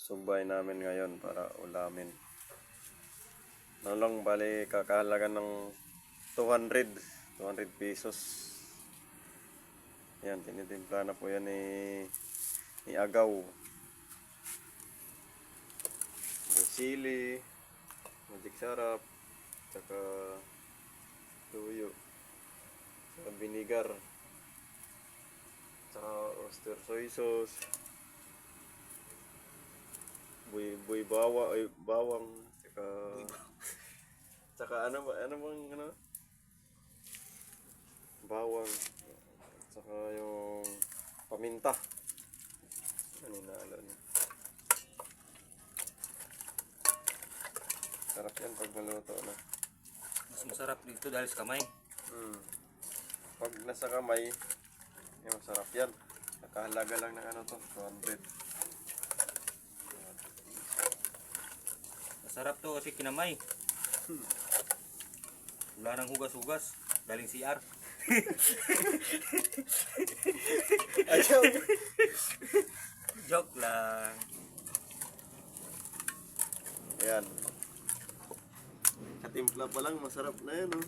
sugbay namin ngayon para ulamin. Lang bali kakahalaga ng 200 pesos. Yan, tinitimpla na po yan ni Agaw. May sili, magic sarap, tsaka tuyo, tsaka vinegar, tsaka oyster soy sauce, bawang, tsaka ano bang bawang, tsaka yung paminta. Ano nalo niya. Sarap yan pag maluto na. Mas masarap dito dahil sa kamay. Pag nasa kamay, yung masarap yan. Nakahalaga lang ng 200. Masarap to kasi kinamay. Wala nang hugas-hugas. Galing CR. Ayaw! Joke lang. Ayan. Katimpla pa lang, masarap na yan, oh.